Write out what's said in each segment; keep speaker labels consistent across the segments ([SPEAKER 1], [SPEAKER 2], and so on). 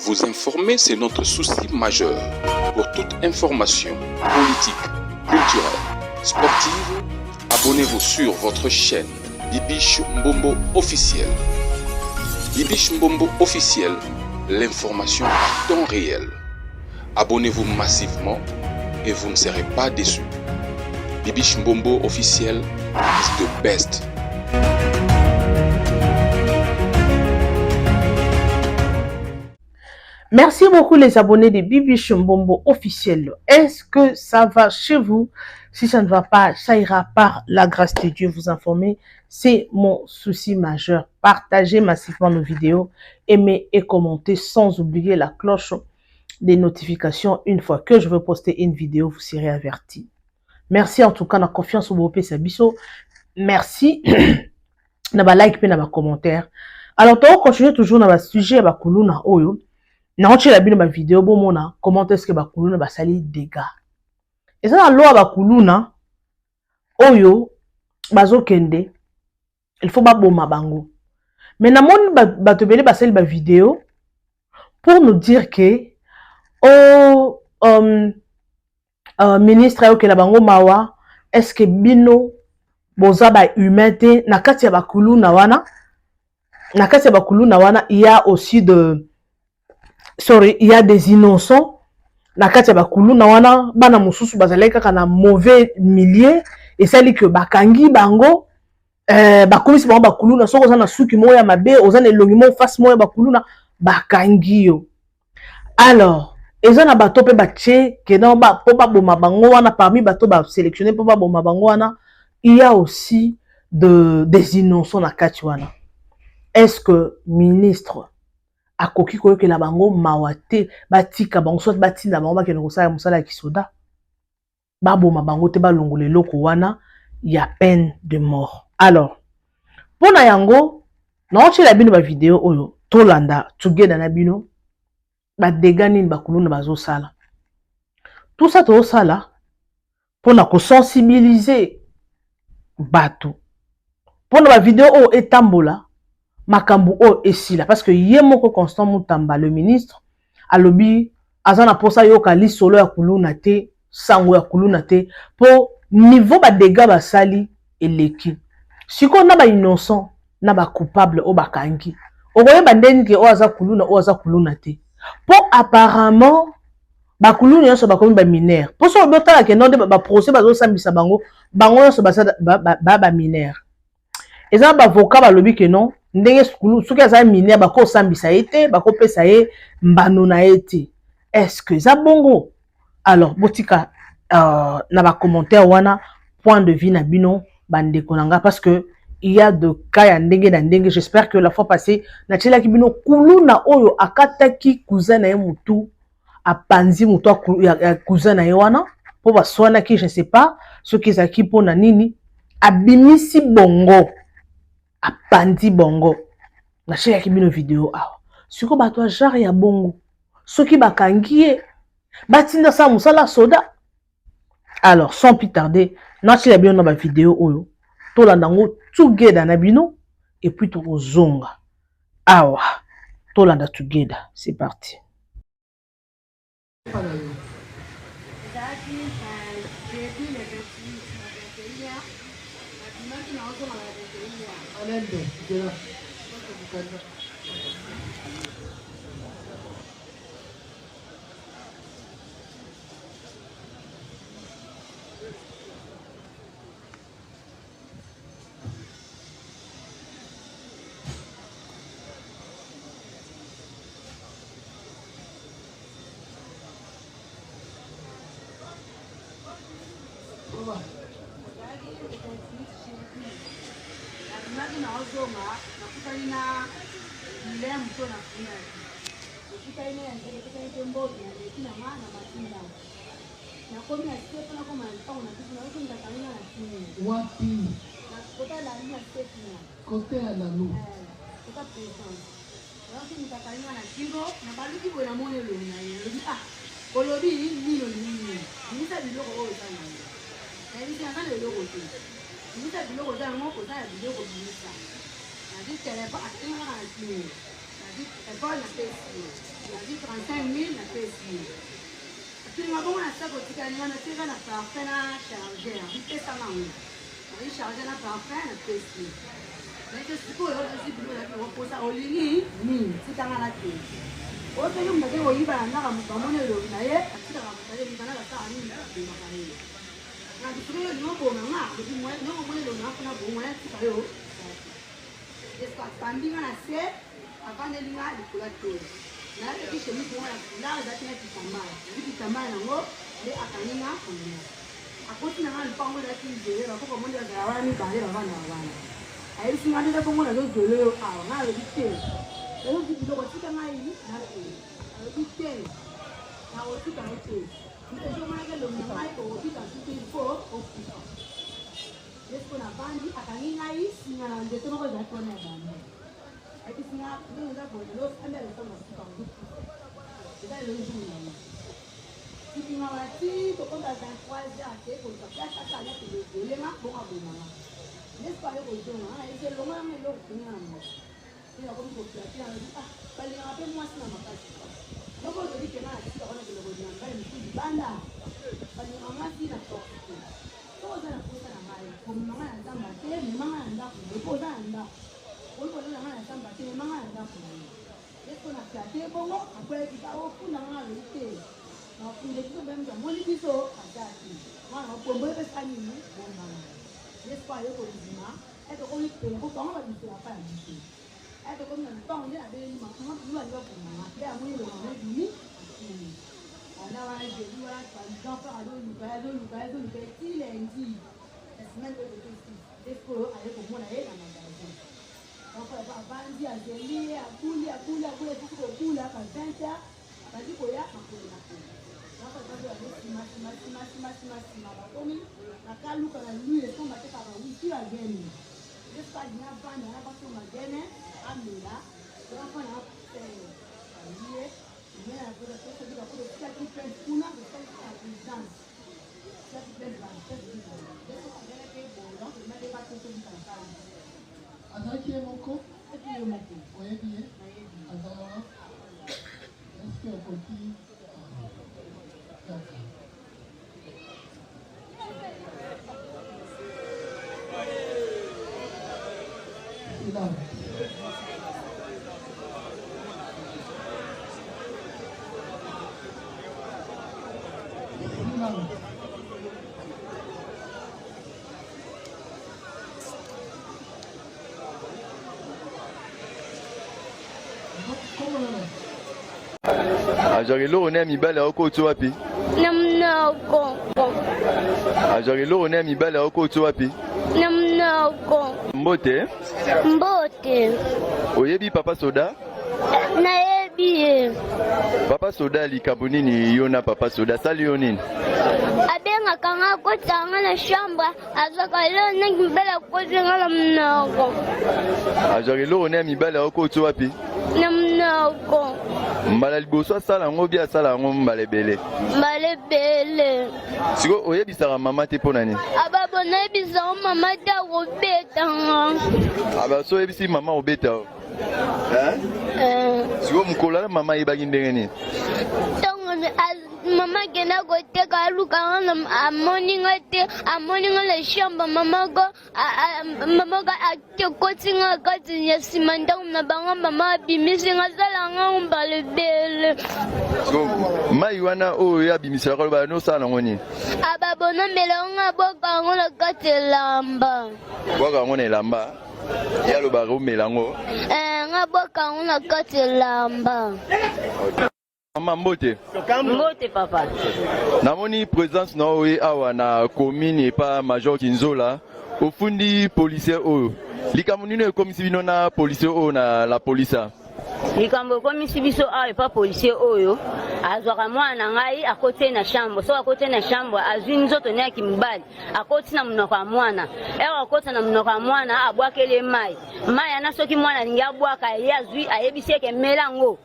[SPEAKER 1] Vous informer, c'est notre souci majeur. Pour toute information politique, culturelle, sportive, abonnez-vous sur votre chaîne Bibiche Mbombo officiel. Bibiche Mbombo officiel, l'information à temps réel. Abonnez-vous massivement et vous ne serez pas déçus. Bibiche Mbombo officiel is the best.
[SPEAKER 2] Merci beaucoup les abonnés de Bibiche Mbombo officiel. Est-ce que ça va chez vous? Si ça ne va pas, ça ira par la grâce de Dieu. Vous informer, c'est mon souci majeur. Partagez massivement nos vidéos, aimez et commentez sans oublier la cloche des notifications. Une fois que je veux poster une vidéo, vous serez averti. Merci en tout cas, la confiance au Bopé Sabiso. Merci. N'a like et n'a commentaire. Alors, on continue toujours dans le sujet de Kuluna Oyo. Na oche la bino ba vidéo bo mona comment est-ce que ba kuluna ba sali dégâts. Et ça la loi ba kuluna oyo bazo kende il faut ba boma bango. Mais na mon ba tobele ba sali ba vidéo pour nous dire que ministre ayo ke la bango mawa est-ce que bino boza ba humanité na kati ya ba kuluna wana il y a aussi il y a des innocents. Na kati ya bakulu na wana bana mususu bazalaki kaka na mauvais milieu et ça dit que bakangi bango bakomisi bango bakulu na soko za na suki moya mabe oza na elongi mo face moya bakulu na bakangi yo. Alors eza na bato pe batie ke na ba po ba boma bango wana parmi bato ba sélectionner po ba boma bango wana il y a aussi des innocents na kati wana. Est-ce que ministre akoki koyoke la bango mawate batika bango soit batinda bango bakene kosala mosala ya kisoda baboma bango te balongola eloko wana ya peine de mort. Alors pona yango naotila bino ba vidéo oyo tolanda together na bino ba dégâts nini bakuluna bazosala. Tout ça tozosala pona ko sensibiliser bato pona ba vidéo oyo etambola makambu o esila parce que yemoko Constant Mutamba le ministre alobi azana posa yoka li solo ya kuluna te sango ya kuluna te po niveau ba dégâts basali eleki siko na ba innocent na ba coupable o bakangi okoye bandeni ke o aza kuluna te po apparemment ba kuluna yoso bakomi ba mineur po so botala ke non de ba procès bazo sambisa bango yoso ba mineur eza ba avocat balobi ke non ndenge soki aza mineur bako sambisa ete bako pesa ye mbano na ete. Est-ce que ça bongo? Alors botika na ba commentaire wana point de vue na bino bande konanga parce que il y a de cas ya ndenge na ndenge. J'espère que la fois passée na tshela ki bino kuluna oyo akataki cousin na ye mutu apanzi mutu ya cousin na ye wana po baswana ki je sais pas ce qui zaki pona nini abimisi bongo apandi bongo na share ki bino vidéo awa siko bato genre ya bongo soki bakangi ye batinda sa musala soda. Alors sans plus tarder na share bino na ba vidéo oyo tolanda ngo together na bino et puis tozonga awa tolanda together. C'est parti.
[SPEAKER 3] D'abord, on a fait ici. On a dit 35 000, on a fait ici. Puis, on a fait aussi quand on a tiré la parfait à charger. On fait ça là. On a chargé la parfait, on a fait ici. Mais que ce qu'on a dit, on a posé au lit, c'est dans la tête. Au fait, on a dit, on y va, on a ramené le naïe, on a dit, on a fait na bisukule no bona nga kuti mwe no mwe lo nafuna bomwe tikayo esko atandinga na se avane linga likula to na kishe mtu mwana la za tena kitambaa kitambaa ngo le akaninga kumina akoti na ngani pango la kinzele bako pamoja na zawani bale bana bana ayi singa ndio kwa mwana zozo leo ah na le bite leo kitu kwa tika ngai na le bite na wotu ka wotu ndio maana leo mngai kwa wotu ka Yesu na bandi akaninga hii singa na ndio tono za tona bandi. Ati singa ndio za kwa leo anda leo kama siku ndio. Ndio leo ndio. Sisi na wati to konda za kwaza ate kwa sababu sasa ya kile lema boka boma. Yesu pale kwa ndio na ile longa melo kunya na. Ndio kwa mko kwa tia bali hapo mwasi na makazi. Ndio ndio kile na sisi kwa ndio ndio ndio mbali ni banda. Bali amati na kwa Posa na posa na mali. Kumi mama na samba te, mama na ndaku. Posa na ndaku. Ulipo ndio mama na samba te, mama na ndaku. Yesu na kate bongo, akwele kitao kuna mama lite. Na kunde kitu bemja moli biso atati. Mama pombo pesa nini? Bomba. Yesu pa yoko nzima. Eto ko ni pele ko bongo ba biso apa ya biso. Eto ko na bongo ya be ni mama ndio ndio kwa mama. Ya mwili wa mimi. On a un joli voilà par exemple à l'eau il a il a dit la semaine de des fois avec au moins là dans magasin donc on va bandi à jeli à couler tout coule à 20 ans à dit quoi ya à couler donc on va ma comme la caluca la lui est tombé par oui tu as gagné je pas bien bandi là parce qu'on a gagné à Mila donc on a fait mais la population dit que c'est qui fait une présidence ça qui fait la tête du monde donc on a fait bon donc il m'a dit pas que c'est une campagne
[SPEAKER 4] Azaki Moko
[SPEAKER 3] c'est qui le matin
[SPEAKER 4] oui bien Azara est-ce que on peut
[SPEAKER 5] Ajari loro ne mibale oko tu wapi?
[SPEAKER 6] Namna kongo.
[SPEAKER 5] Ajari loro ne mibale oko tu wapi?
[SPEAKER 6] Namna kongo.
[SPEAKER 5] Mbote?
[SPEAKER 6] Mbote.
[SPEAKER 5] Oyebi papa soda?
[SPEAKER 6] Nayebi.
[SPEAKER 5] Papa soda likambo nini yona papa soda sali yo nini?
[SPEAKER 6] Abenga kanga kotanga na shamba azaka leo na mibale kozinga na mnoko.
[SPEAKER 5] Ajari loro ne mibale oko tu wapi?
[SPEAKER 6] Namna kongo.
[SPEAKER 5] Mbala liboso asala ngo bia asala ngo mbala ebele.
[SPEAKER 6] Mbala ebele.
[SPEAKER 5] Siko oyebisaka mama te pona nini?
[SPEAKER 6] Ababo nayebisaka mama te akobetanga.
[SPEAKER 5] Aba so oyebisi mama obeta o. Siko mukolo na mama yebaki ndenge nini?
[SPEAKER 6] Mama kena koteka aluka amoninga le shamba mama go atekotinga kati ya sima ntango na bango mama abimisinga salanga mbala ebele
[SPEAKER 5] mai wana oyo abimisaka koloba nosala nango nini?
[SPEAKER 6] ababona melanga boka yango na kati elamba
[SPEAKER 5] boka yango na elamba yalobaka omela yango
[SPEAKER 6] nga boka yango na kati elamba.
[SPEAKER 5] Mama Mbote.
[SPEAKER 7] Mbote papa.
[SPEAKER 5] Namoni présence na oye awa na commune et pas Major Kinzola. Ofundi policier oyo. Likambo nino ekomisi bino na policier oyo na la polisa.
[SPEAKER 7] Likambo ekomisi biso awa epa policier oyo. Azwaka mwana ngai akoti na chambre. So akoti na chambre azwi nzoto nyaki mibali. Akoti na munoko ya mwana. Ewa akoti na munoko ya mwana abwakele mai. Mai ana soki mwana lingi abwaka ye azwi ayebisi eke melango.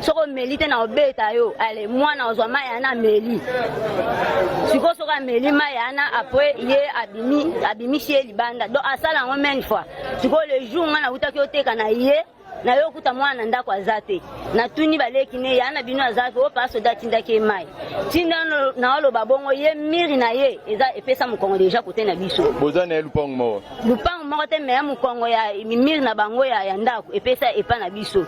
[SPEAKER 7] Soko melite na obeta yo ale mwana ozwa mayana meli siko soka meli mayana après ye abimi sie libanda donc asala ngo mene fois siko le jour ngana utaki oteka na ye na yo kuta mwana ndako azate na tuni baleki ne ya na bino azate o pa soda tinda ke mai tinda na olo babongo ye miri na ye eza epesa mukongo deja kote na biso
[SPEAKER 5] bozana ya lupango mo
[SPEAKER 7] te me ya mukongo ya miri na bango ya ndako epesa epa na biso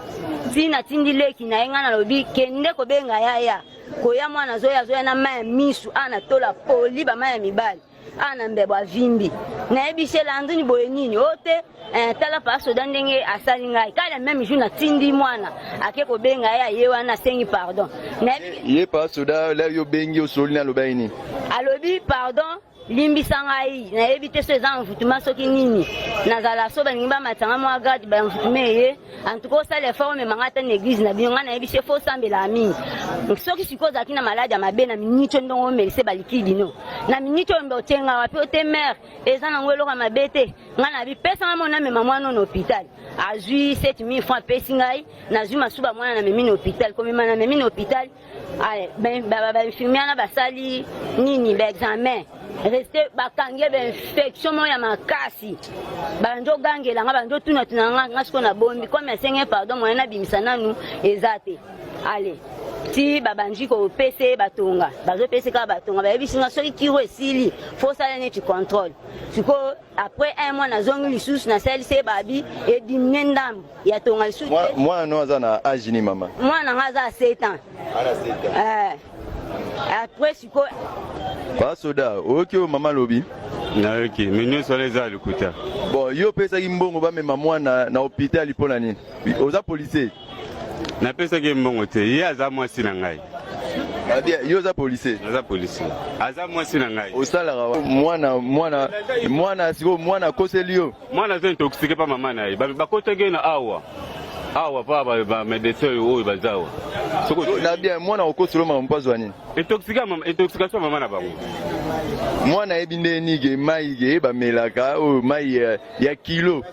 [SPEAKER 7] tina tindi leki na yenga na lobi kende ko benga ya koya mwana zoya na mai misu ana tola poli ba mai mibali ana mbebo avimbi na ebisela nduni boye nini ote tala paso dandenge asali ngai kala même jour na tindi mwana ake ko benga ya ye wana sengi pardon na
[SPEAKER 5] ye paso da la yo bengi osoli na lobaini
[SPEAKER 7] alobi pardon limbisa ngai na ebite so eza mvutuma soki nini nazala so baningi bamatanga mwa garde bamvutume ye antuko osala effort memanga ata na église na bino ngai na yebisi fo osambela mingi soki sikoyo ozalaki na maladi ya mabe na miniti oyo ndongo omelise balikidi no na miniti oyo mbe otenga wapi ote mare eza nango eloko ya mabe te ngai na bipesanga mona mema mwana na hôpital azwi 7000 francs apesi ngai nazwi masuba mwana na memi na hôpital komema na memi na hôpital bainfirmière na basali nini baexamen reste bakange infection mo ya makasi banjo gangela nga banjo tuna nga siko na bombi comme asenge pardon mo na bimisa nanu ezate allez ti babanji ko pese batonga bazo pese ka batonga ba bisinga soki kiro esili faut ça ne tu contrôle siko après un mois na zongi lisusu na sel se babi et dimne ndam ya tonga lisusu
[SPEAKER 5] moi no azana âge ni mama
[SPEAKER 7] moi na ngaza 7 ans après siko
[SPEAKER 5] pas soda ok mama lobi
[SPEAKER 8] na ok mais nous sommes les alukuta
[SPEAKER 5] bon yo pesa kimbongo ba mema mwana na hôpital ipona nini oza policier
[SPEAKER 8] na pesa kimbongo te ye aza mwasi na ngai
[SPEAKER 5] abia yo za policier
[SPEAKER 8] aza mwasi na ngai
[SPEAKER 5] osalaka mwana siko mwana koseli yo
[SPEAKER 8] mwana zo intoxiqué pa mama na ye bakotaki na awa pa ba médecin oyo bazawa
[SPEAKER 5] soko na bien mwana okosolo mama mpazwa nini
[SPEAKER 8] intoxication mama na bango
[SPEAKER 5] mwana ebinde nige mai ge bamelaka o mai ya kilo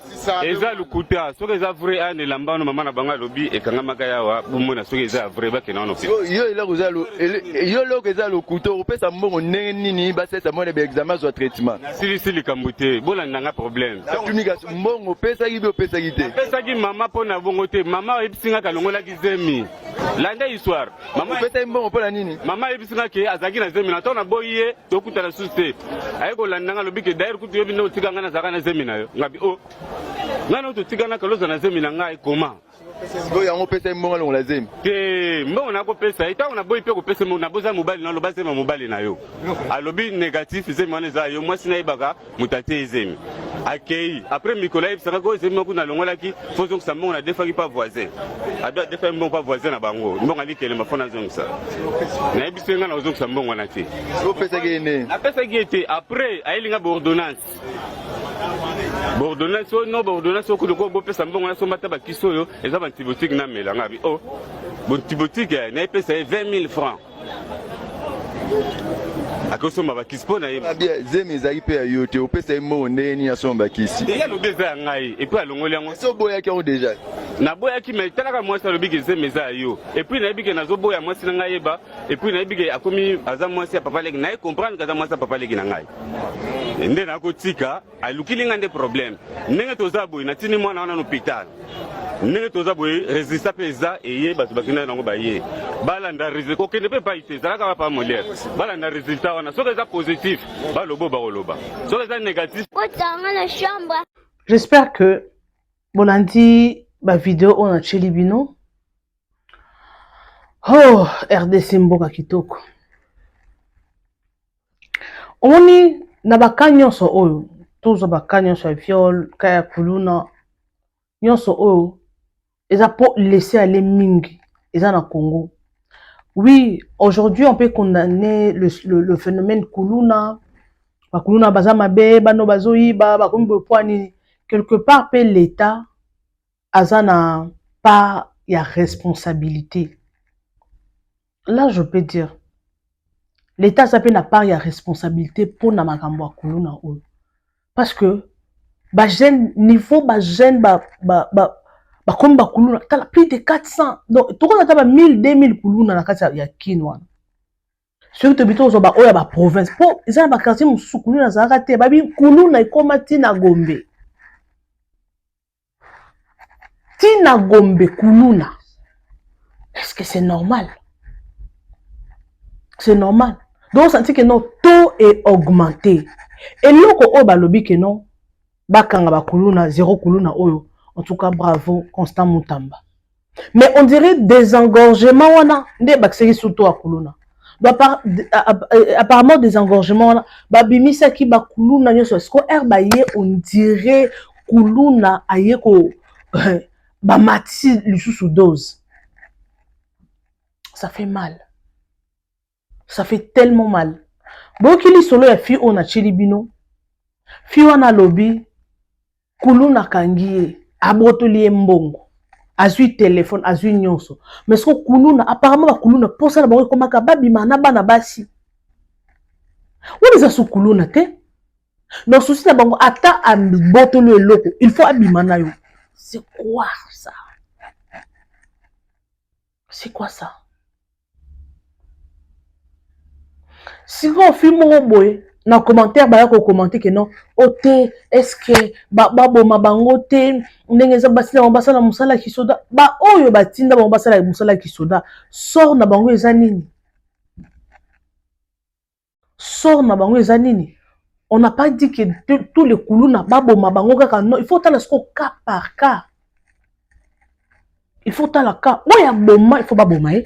[SPEAKER 8] eza lukuta soki eza vrai ane lambano mama na bango alobi ekangamaka yawa bomona soki eza vrai bakena wana
[SPEAKER 5] yo loko eza lokuta opesa mbongo ndenge nini basesa mwana baexamen azwa traitement
[SPEAKER 8] silisi likambo te bolandanga problème
[SPEAKER 5] tunika mbongo opesaki bi opesaki te
[SPEAKER 8] opesaki mama mpo na bongo te mama ebisinga kalongolaki zemi landa histoire mama
[SPEAKER 5] opesaki mbongo mpo na nini
[SPEAKER 8] mama ebisinga ke azalaki na zemi na ntango na boyi ye tokutana susu te aye kolandanga lobi ke daire kutu yobi nde otikanga nazalaka na zemi na yo ngabi o ngai na ototikana kaloza na zemi na ngai koma
[SPEAKER 5] sikoyo yango opesa mbongo alongola zemi
[SPEAKER 8] te mbongo nakopesa ye ntango naboyi mpe kopesa mbongo naboza mobali na loba zema mobali na yo alobi négatif zemi wana eza yo mwasi nayebaka moto ate ezemi akei après mikolo ayebisaka ko ezemi moko nalongolaki fo zongisa mbongo nadefaki pa voisin adefaki mbongo pa voisin na bango mbongo alikelemba fo nazongisa nayebisi nga na ozongisa mbongo wana te
[SPEAKER 5] opesaki ye nde
[SPEAKER 8] napesaki ye te après ayelinga boordonnance boordonnance okudoko bopesa mbongo na somba ta bakisi oyo eza bantibotike namelanga abi o bontibotike nayepesa ye 20 000 francs akosomba bakisi mpo na ye
[SPEAKER 5] zemi ezalaki mpe ya yo te opesa ye mbongo ndenge nini asomba bakisi
[SPEAKER 8] deja lobi eza ya ngai epui alongoli yango
[SPEAKER 5] so oboyaki yango deja
[SPEAKER 8] naboyaki me talaka mwasi alobiki zemi eza ya yo epui nayebike nazoboya mwasi na ngai yeba epui nayebike akomi aza mwasi ya papa leki naye comprendre kaza mwasi ya papa leki na ngai nde nakotika alukili nga nde problème ndenge toza boye natini mwana wana na hôpital ndenge toza boye résista mpe eza eye bato bakenda nango baye balanda kokende mpe epai te ezalaka bapa modere balanda résultat wana soki eza positif baloba bakoloba soki eza négatif
[SPEAKER 6] kotanga na chambre.
[SPEAKER 2] J'espère que bolandi ba vidéo on a cheli bino. Oh, RDC mboka kitoko. Omoni na baka nyonso oyo tozo baka nyonso ya viol kaya kuluna nyonso oyo eza pour laisser aller mingi eza na Congo. Oui, aujourd'hui on peut condamner le phénomène kuluna bakuluna baza mabe bano bazoyiba bakomi bopwani quelque part pe l'état azana pas ya responsabilité. Là je peux dire l'état s'appelle n'a pas ya responsabilité pour na makambo ya kuluna oyo parce que ba jeune niveau ba jeune ba comme ba kuluna tala plus de 400 donc to ko ta 1000 2000 kuluna na kati ya kinwa sur to bito zo ba oya ba province po eza ba quartier mususu kuluna za te ba bi kuluna ikoma tina Gombe Tina Gombe kuluna. Est-ce que c'est normal? C'est normal. Donc, on sent que notre taux est augmenté. Et loko o balobi que non, bakanga ba kuluna, zéro kuluna oyo. En tout cas, bravo, Constant Moutamba. Mais on dirait désengorgement, on a des bactéries surtout à kuluna. Apparemment, désengorgement, babimisa ki ba kuluna, est-ce qu'on herbaye, on dirait kuluna, aye ko, ba mati, sous dose. Ça fait mal. Ça fait tellement mal. Bon, qu'il y solo ya fi on a chilibino. Fi wana lobby. Kuluna kangie. Abotoli mbongo. Azui téléphone, azui nyonso. Mais ce que kuluna, apparemment, kuluna, pour ça, la comme un babi manaba na basi. Où les a sous kuluna te? Non, souci la bango, ata a botoli loko. Il faut abimana yo. C'est quoi ça? C'est quoi ça? Si on filme mon boy, dans le commentaire, bah y'a commenter que non, ote, est-ce que babo mabangote, n'engeza basila mbasala musala kisoda, ba oyo batinda mbasala musala kisoda, sort na bango ezanini. Sort na bango ezanini. On n'a pas dit que tous les kuluna babo mabango kaka non, il faut tala sko cas par cas. Il faut tala cas. Oya boma, il faut ba boma eh.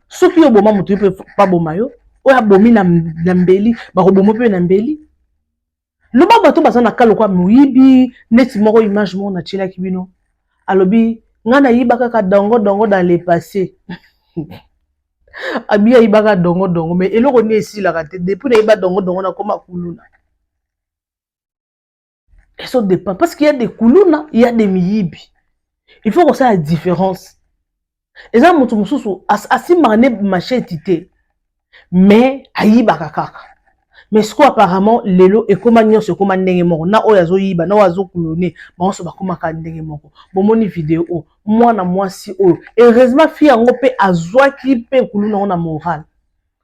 [SPEAKER 2] Ceux qui ont boma mutu peut pas boma yo. Oya bomi na mbeli, ba robomo pe na mbeli. Le baba to bazana kalo kwa muibi, neti moko image mo na chila kibino. Alobi ngana yiba kaka dongo dongo dans le passé. Abia yiba kaka dongo dongo mais eloko ni esi la kate depuis na yiba dongo dongo na koma kuluna. Et ça dépend parce qu'il y a des kuluna, il y a des miyibi. Il faut qu'on sache la différence. Et ça mutu mususu asi marne machetité. Mais ayiba kaka. Mais ce quoi apparemment lelo et comment nyo se comment ndenge moko na oyazo yiba na oyazo kulone ba so ba koma ka ndenge moko bomoni vidéo moi na moi si o heureusement fi yango pe azwa ki pe kuluna na moral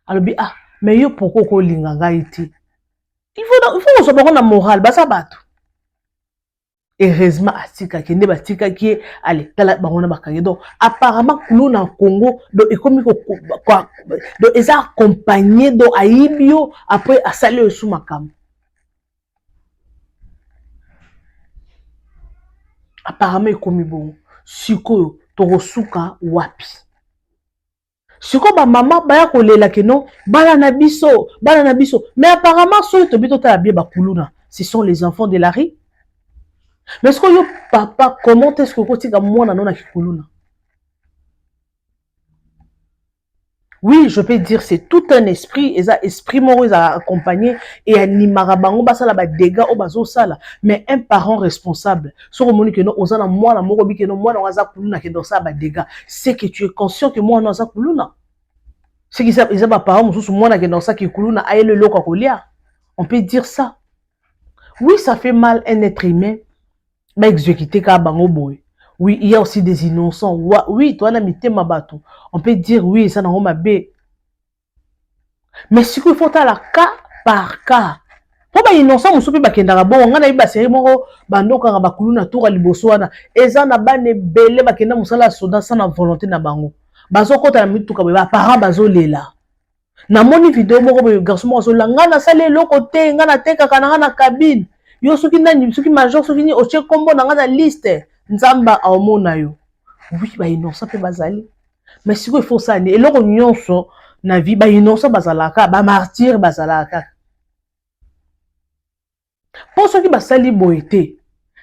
[SPEAKER 2] alobi ah mais yo pourquoi ko linga ngaiti il faut so ba na moral ba sa bato heureusement atika kende batika ki allez tala bangona bakangi donc apparemment kuluna Congo donc ekomi ko donc ils ont accompagné donc aibio après à saler sous makam apparemment ekomi bon siko torosuka wapi siko ba maman ba ya kolela ke non bala na biso mais apparemment so to bito ta bien ba kuluna ce sont les enfants de la rue. Mais est-ce que yo papa comment est-ce que kotika mwana non na kikuluna? Oui, je peux dire c'est tout un esprit et ça esprit moro a accompagné et animara bango basala ba dégâts au bazo sala mais un parent responsable so remoni que non ozana mwana moko bi que non mwana waza kuluna ke dans ça ba dégâts c'est que tu es conscient que mwana waza kuluna c'est qu'ils a ba parents mususu mwana ke dans ça ki kuluna aye le loko kolia on peut dire ça. Oui, ça fait mal un être humain. Bah exécuter ka bango boy. Oui, il y a aussi des innocents. Oui, toi na mité mabato. On peut dire oui, ça n'a pas bé. Mais si il faut la cas par cas. Pour ba innocent musupi ba kendara bon ngana iba seri moko bando ka ba kuluna tour liboso wana. Eza na bane belé ba kenda musala soda sans volonté na bango. Bazo kota na mituka ba parents bazo lela. Na moni vidéo moko ba garçon mo zo langa na sale lokote ngana teka kana na cabine. Yo soki nani soki major soki ni oche kombo na ngana liste nzamba aomona yo. Oui ba innocent pe bazali. Mais si il faut ça ni eloko nyonso na vie ba innocent bazalaka ba martyr bazalaka. Pour ceux qui basali boité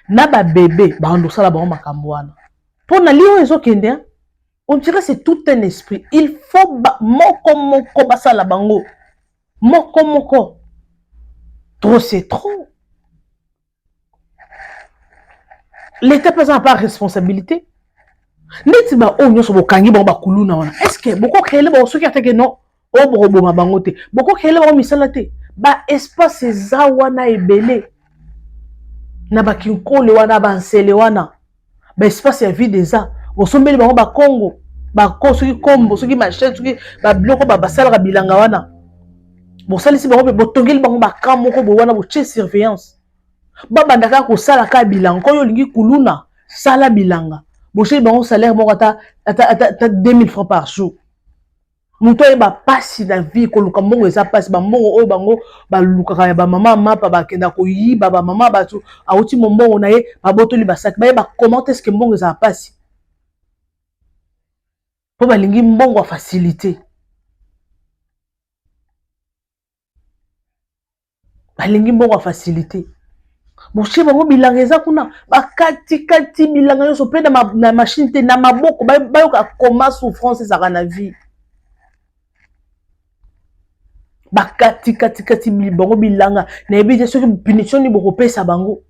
[SPEAKER 2] na ba bébé ba ndo sala ba makambo wana. Pour na liyo ezokende on dirait c'est tout un esprit. Il faut moko basala bango. Moko. Trop c'est trop. L'État n'a pas de responsabilité. N'est-ce pas on so bokangi ba kuluna wana. Est-ce que beaucoup créer ba so ki atake non o bobo mabangote. Beaucoup créer ba misalate. Ba espace zawana ebele. Na ba kinkole wana ba nsele wana. Ba espace ya vie déjà. Bosombeli bango ba Congo. Ba ko soki kombo soki machete soki ba bloko ba basala bilanga wana. Bosalisi bango pe botongeli bango ba kamoko bo wana bo che surveillance. Baba ndaka ko sala ka bilanga ko yo lingi kuluna sala bilanga boche bango salaire moko ata 2000 francs par jour. Muto eba pasi na vie ko luka mbongo eza pasi ba mbongo oyo bango ba luka ya ba mama mapa ba kenda ko yiba ba mama batu auti mbongo na ye ba botoli ba sac ba comment est-ce que mbongo eza pasi po ba lingi mbongo a facilité ba lingi mbongo a facilité boche bango bilanga eza kuna bakati kati bilanga nyonso pe na machine te na maboko bayoka comment souffrance ezaka na vie bakati kati bango bilanga na yebi ce que punition ni boko pesa bango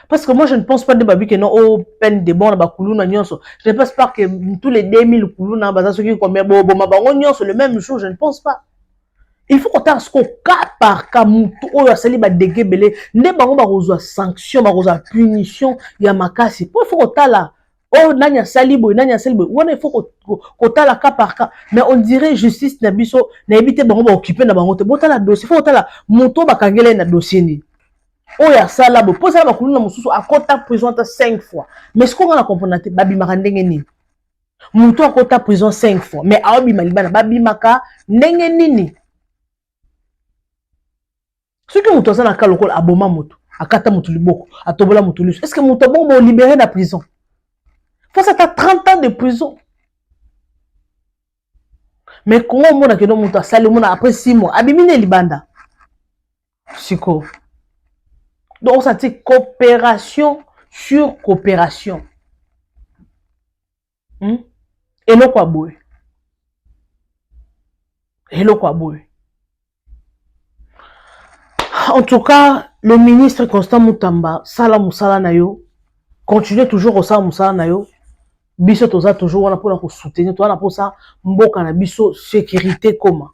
[SPEAKER 2] parce que moi je ne pense pas de babi que non au peine de bon na bakuluna nyonso je ne pense pas que tous les 2000 kuluna baza ce qui combien bon bango nyonso le même jour je ne pense pas. Il faut qu'on t'a ce cas par cas mutu oyo asali ba dégebele ne bango ba kozwa sanction ba kozwa punition ya makasi il faut qu'on t'a là oh nanya salibo on il faut qu'on t'a la cas par cas mais on dirait justice na biso na éviter bango ba occuper na bango te bota la dossier faut qu'on t'a la moto ba kangela na dossier ni oh ya sala bo posa ba kuluna mususu akota prison 5 fois mais ce qu'on a comprendre te babi makandenge ni moto akota prison 5 fois mais aobi malibana babi maka ndenge nini. Ce que muto na ka lokol aboma moto akata moto liboko atobola moto lusu est-ce que moto bon mo libéré na prison face à 30 ans de prison mais comment on a que non moto sali mona après 6 mois abimine libanda siko donc ça c'est coopération sur coopération et lo kwa boy en tout cas, le ministre Constant Moutamba, Sala Moussala Nayo, continue toujours au Sala Moussala Nayo. Biso toza toujours, on a pour soutenir, on a pour ça, mboka na biso, sécurité comment?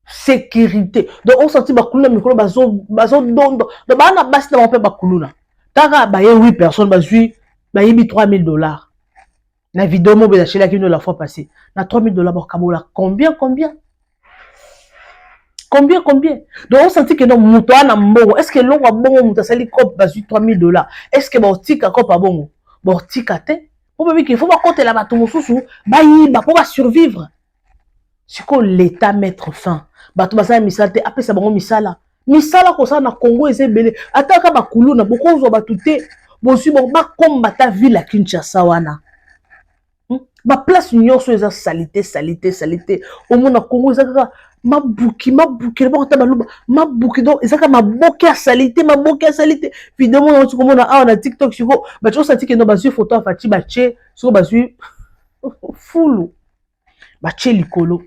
[SPEAKER 2] Sécurité. Donc on sentit bakuluna mikolo bazo dondo. Donc bana basi na bape bakuluna. Taka baye 8 personnes bazui bayebi $3000. Na vidéo mo be achela ki la fois passée. Na $3000 pour kabola. Combien? Donc on sentit que non muto na mbongo. Est-ce que l'on a bongo muto sali cop bazui $3000? Est-ce que baotika cop a bongo? Baotika te. Pour me qu'il faut pas compter la bato mususu, bayiba pour survivre. C'est que l'État mettre fin. Bato basala misala te après ça bango misala. Misala ko ça na Congo ezebele. Ataka bakulu na boko zo batute. Bosu bon ba combattre ville à Kinshasa wana. Ba place nyonso eza salité. Au monde na Congo ezaka mabuki ba kota baluba mabuki donc ezaka maboki à salité. Vidéo on tu comment na TikTok siko ba tu senti que no bazu photo afati ba che siko bazu fulu ba che likolo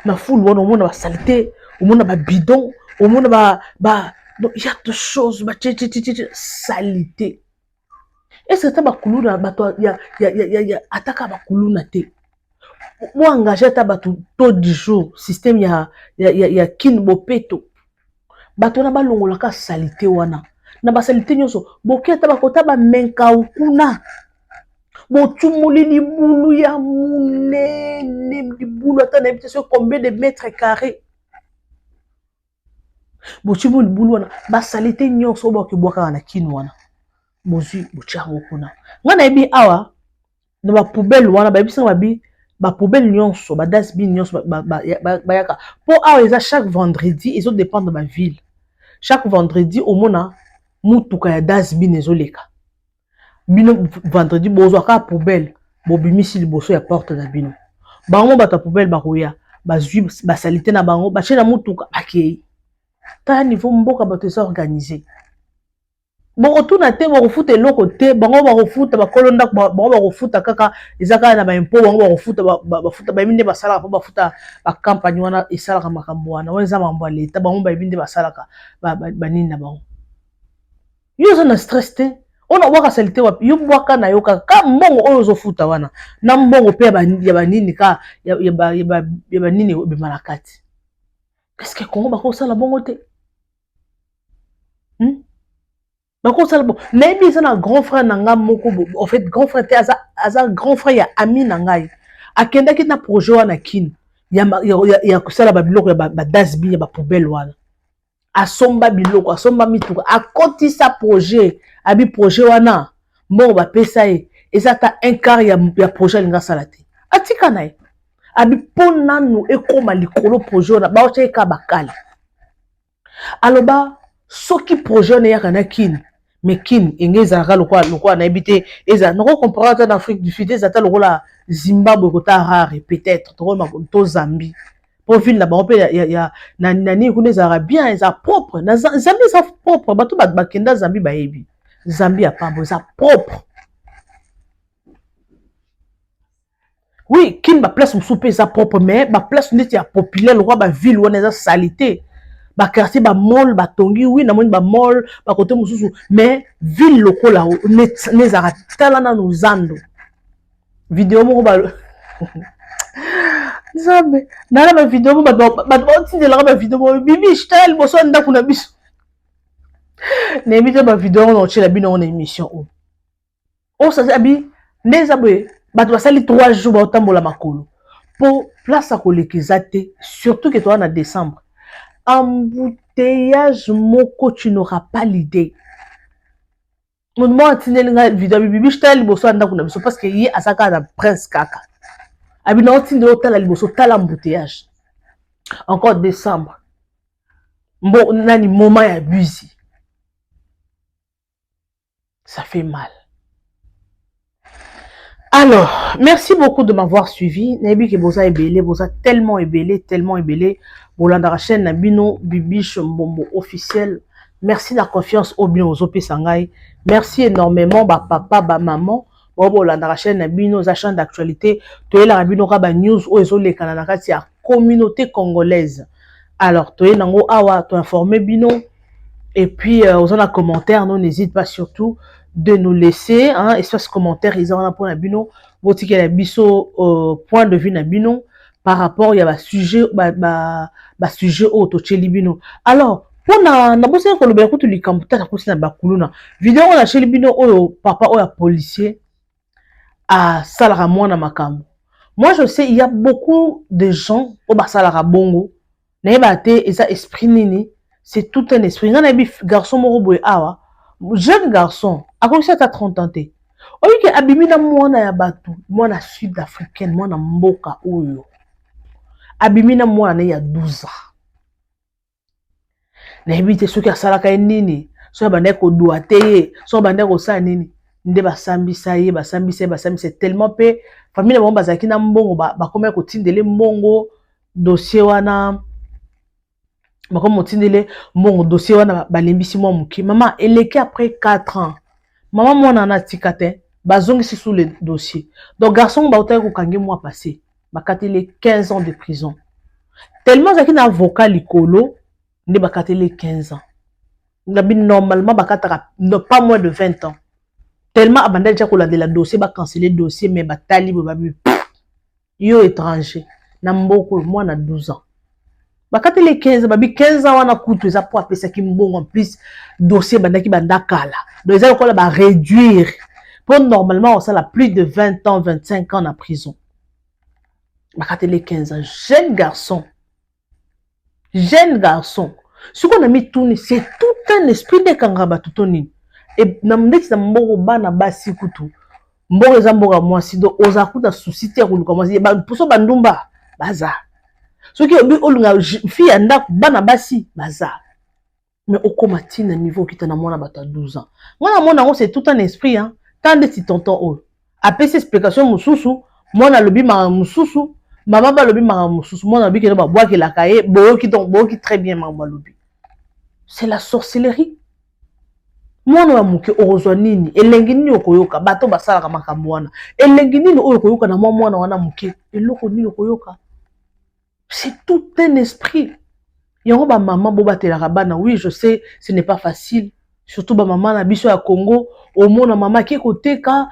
[SPEAKER 2] na fulu on mona ba salité on mona ba bidon on mona ba donc il y a deux choses ba che salité. Est-ce que ta ba kuluna ba to ya ataka ba kuluna te moi engagé ta bato taux du jour système ya kin bopeto bato na balongola ka salité wana na ba salité nyonso boketa bakota ba menka ukuna botumuli libulu ya munene libulu ata na biso combien de mètres carrés botumuli libulu wana ba salité nyonso boki boka na kin wana bozu bochango kuna ngana ebi awa na ba poubelle wana ba biso ba poubelle nyonso ba dustbin nyonso ba yaka po awa eza chaque vendredi ezo dépendre de ma ville chaque vendredi au mona mutuka ya dustbin ezoleka bino vendredi bozo ka poubelle bobimisi liboso ya porte na bino bango bata poubelle bakoya bazui ba salité na bango ba chena mutuka akei ta niveau mboka bato eza organisé. Bon retour na te bo futa eloko te bango ba refuta ba kolonda bango ba refuta kaka ezaka na ba impôt bango ba refuta ba futa ba minde basala ba futa ba campagne wana esala ka makambo wana weza mambo leta bango ba minde basala ka ba nini na bango yo zo na stress te ona waka salité wapi yo bwaka na yo ka mbongo oyo zo futa wana na mbongo pe ya ba nini ka ya ba nini be malakati qu'est-ce que Congo ba ko sala bongo te Nabi c'est un grand frère nanga moko en fait grand frère aza grand frère ya ami nangai akenda ki na projet wana kin ya kusala ba biloko ya ba dustbin ya ba poubelle wana asomba biloko asomba mituka akoti sa projet abi projet wana mbongo ba pesa ye ezata un quart ya projet linga salate atika na ye abi pona no ekoma likolo projet na ba eka bakali aloba soki projet na yaka na kin mais kin engeza ka lokwa na ebité eza noko comparer en Afrique du Sud ezata lokola Zimbabwe kota rare peut-être to Zambie pour ville là-bas ya nani kuna ezara bien eza propre na Zambie eza propre bato bakenda Zambie bayebi Zambie apambo eza propre. Oui, kin ba place moussoupe eza propre mais ba place neti ya populaire le roi ba ville wana eza salité ba quartier ba mall ba tongi oui na moni ba mall ba côté moussousou mais ville lokola nezara tala na nozando vidéo moko ba Zambe na ba vidéo mo ba tindela ba vidéo mo bibi style boso nda kuna biso na émission ba vidéo on tchela bino en émission o ça abi neza boye bato basali 3 jours ba otambola makolo pour place à kolekeza te surtout que toi en décembre embouteillage moko tu n'auras pas l'idée mon moi tindelinga vidéo bibi style boso nda kuna biso parce que yi asaka na prince kaka abi na tindela otala liboso tala embouteillage encore décembre bon nani moment ya busy ça fait mal. Alors, merci beaucoup de m'avoir suivi. Nebi ke boza ebele, boza tellement ebele. Bolanda la chaîne Nabino Bibiche Mbombo officiel. Merci de la confiance au bien aux OP Sangai. Merci énormément ba papa, ba maman. Bolanda la chaîne Nabino za chaîne d'actualité. Toye la Nabino Raba News o ezo le kanana ti ya communauté congolaise. Alors, toye nango awa to informer bino et puis aux en commentaire non n'hésite pas surtout de nous laisser espace commentaire ils ont un point nabino votre la biso point de vue nabino par rapport il y a un sujet sujet auto chelibino alors pour na bosse ko lobe ko tuli kamputa ko sina bakuluna vidéo na chelibino oyo papa oyo policier à salara mwana makambo. Moi je sais il y a beaucoup de gens au basalara bongo na ba te eza esprit nini c'est tout un esprit ngana bi garçon moko boy awa jeune garçon a commencé à 30 ans. Oyi ke abimi na mwana ya batu, mwana sud-africaine, mwana mboka oyo. Abimi na mwana ya 12 ans. Na ebite soki asalaka nini, so bande ko doate, so bande ko sa nini, nde basambisa ye, basambisa tellement pe famille ba bazaki na mbongo ba komela ko tindele mbongo dossier wana comme motindele mon dossier wana balembisi mo muki maman eleki après 4 ans maman mwana na tikate bazongisi sous le dossier donc garçon ba otaki ko kangi mois passé bakatele 15 ans de prison tellement zaki na avocat likolo nde bakatele 15 ans ngabi normalement bakataka pas moins de 20 ans tellement abanda déjà ko la dossier ba canceller dossier mais batali babi yo étranger na mboko mwana 12 ans. Bakate les 15, babi 15 ans wana kutu eza pour appeler ça qui mbongo en plus dossier bandaki bandakala. Donc ils ont ba réduire. Pour normalement on ça la plus de 20 ans, 25 ans en prison. Bakate les 15 ans, jeune garçon. Jeune garçon. Ce qu'on a mis tourner, c'est tout un esprit de kangaba tutoni. Et namdeki na mbongo bana basi kutu. Mbongo eza mbongo moi si do ozakuta susciter ko commencer ba poso bandumba baza. Ce qui est bien, fille anda bana basi bazar. Mais au commatin niveau qui t'en a mon 12 ans. Moi mon c'est tout un esprit hein. Tant de si tonton oh. Après ces explications mususu, moi na lobi ma mususu, maman ba lobi ma mususu, moi na lobi que ba bois que la cahier, bo qui très bien ma lobi. C'est la sorcellerie. Moi na muke orozwanini, elengini okoyoka, bato basala ka makambo wana. Elengini okoyoka na moi na wana muke, eloko nini okoyoka. C'est tout un esprit. Yango ba maman boba telaka bana oui je sais ce n'est pas facile surtout ba maman na biso ya Congo au mona maman qui koteka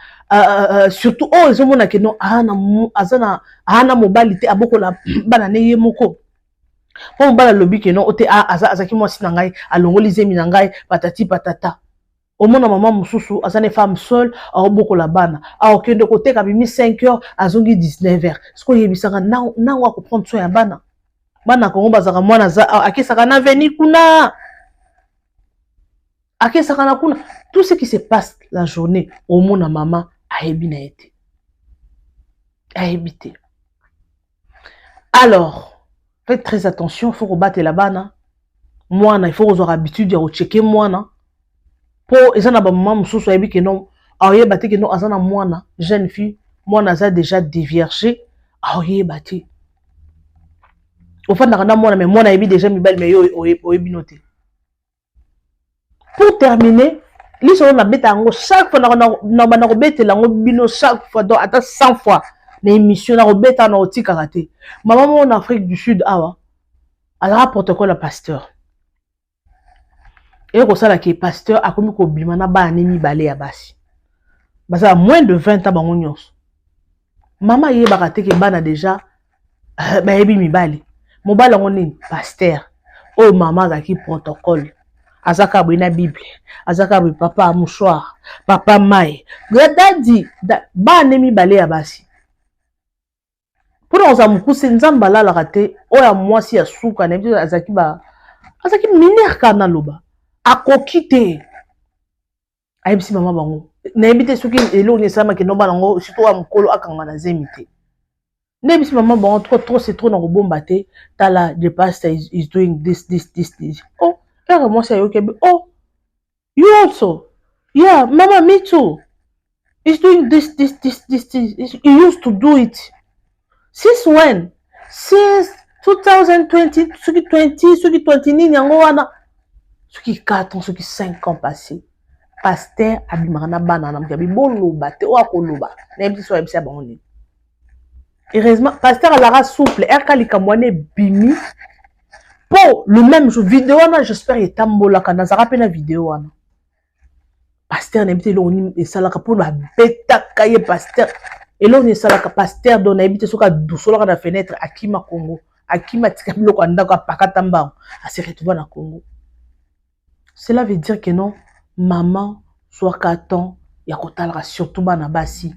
[SPEAKER 2] surtout oh ils ont que non ana mobilité aboko la bana neye moko po bana lobi que non ote azaki moi sinangai alongoli zemi nangai patati patata au mona maman mususu azane femme seule a boko la bana a okende koteka bimi 5h azongi 19h ce ko yebisaka na wa comprendre soin ya bana bana Congo bazaka mwana za akisaka na veni kuna akisaka na kuna tout ce qui se passe la journée au mona maman ayebi na été. Ayebi te. Alors, faites très attention, il faut rebattre la bana. Moi, il faut avoir l'habitude de rechecker moi. Pour ça, na ba maman mususu ayebi que non, ayeba te que non azana moi jeune fille, moi naza déjà déviergé, ayeba te. Au fait, mais moi nayebi déjà mi belle mais yo oyebi noté. Pour terminer, l'histoire na beta ngo chaque fois na robeta lango bino chaque fois donc attends 100 fois l'émission na robeta na oti karaté. Maman en Afrique du Sud awa. Alors protocole à pasteur. Et ko sala ki pasteur a komi ko bima na ba anemi balé ya basi. Basa moins de 20 ans bango nyonso. Maman ye bakate ke bana déjà ba yebi mi balé. Mo bala ngoni pasteur. Oh maman za ki protocole. Azaka na Bible, azaka papa mouchoir, papa mai. Dadadi, ba nemi balé ya basi. Pour nous amukuse nzamba la raté, oya mwasi ya suka na biso azaki miner kana loba. Akokite. Ayebisi mama bango. Na ebite suki elo ni sama ke no bango surtout wa mukolo akanga na zemite. Na ebisi mama bango trop c'est trop na robomba te. Tala the pastor is doing this. Oh. Oh, you also? Yeah, mama, me too. He's doing this. He used to do it. Since when? Since 2020, 2020, yangoana. 4 ans, 5 ans passés. Pasteur abimana banana mkabi boloba te o akoloba. Na ebisi so ebisi aboni. Heureusement, pasteur alara souple, erkalika mwane bimi. Pour le même jour, vidéo, j'espère qu'il y a tambola quand on a la vidéo. Pasteur n'a pas été et ça la pour la bêta cahier pasteur. Et là on est ça la pasteur dont on a habité sur la douce dans la fenêtre à Kima Congo. À Kima Tikablo quand on a pakatamba à se retrouver dans Congo. Cela veut dire que non, maman soit 4 ans, il y a qu'on surtout dans basi.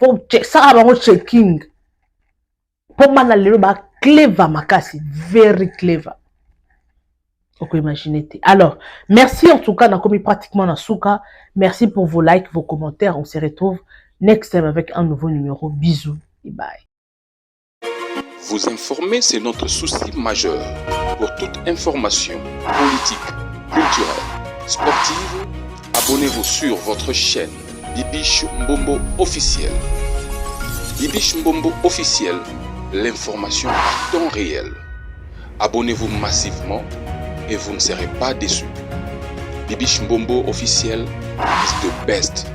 [SPEAKER 2] Faut check ça avant checking. Pour man le ba clever makasi, very clever. On peut imaginer. Alors, merci en tout cas, on a commis pratiquement dans Souka. Merci pour vos likes, vos commentaires. On se retrouve next time avec un nouveau numéro. Bisous et bye.
[SPEAKER 1] Vous informer, c'est notre souci majeur. Pour toute information politique, culturelle, sportive, abonnez-vous sur votre chaîne Bibiche Mbombo officiel. Bibiche Mbombo officiel, l'information en temps réel. Abonnez-vous massivement et vous ne serez pas déçus. Bibiche Mbombo officiel is the best.